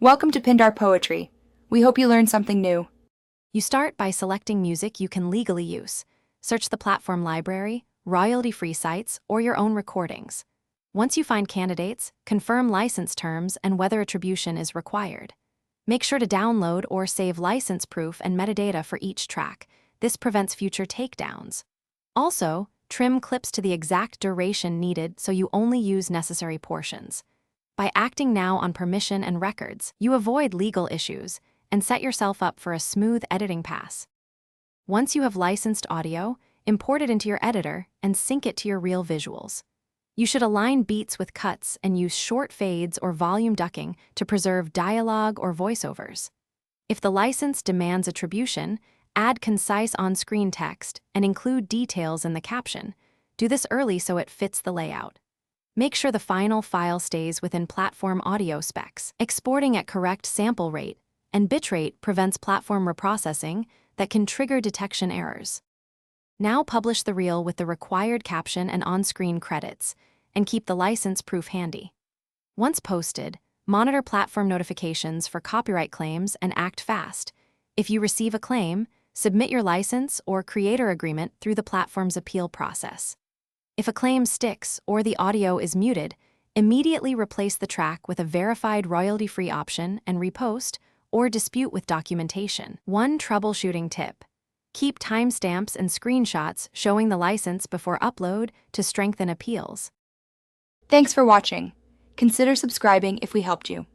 Welcome to Pindar Poetry. We hope you learned something new. You start by selecting music you can legally use. Search the platform library, royalty-free sites, or your own recordings. Once you find candidates, confirm license terms and whether attribution is required. Make sure to download or save license proof and metadata for each track. This prevents future takedowns. Also, trim clips to the exact duration needed so you only use necessary portions. By acting now on permission and records, you avoid legal issues and set yourself up for a smooth editing pass. Once you have licensed audio, import it into your editor and sync it to your real visuals. You should align beats with cuts and use short fades or volume ducking to preserve dialogue or voiceovers. If the license demands attribution, add concise on-screen text and include details in the caption. Do this early so it fits the layout. Make sure the final file stays within platform audio specs. Exporting at correct sample rate and bitrate prevents platform reprocessing that can trigger detection errors. Now publish the reel with the required caption and on-screen credits, and keep the license proof handy. Once posted, monitor platform notifications for copyright claims and act fast. If you receive a claim, submit your license or creator agreement through the platform's appeal process. If a claim sticks or the audio is muted, immediately replace the track with a verified royalty-free option and repost or dispute with documentation. One troubleshooting tip: keep timestamps and screenshots showing the license before upload to strengthen appeals. Thanks for watching. Consider subscribing if we helped you.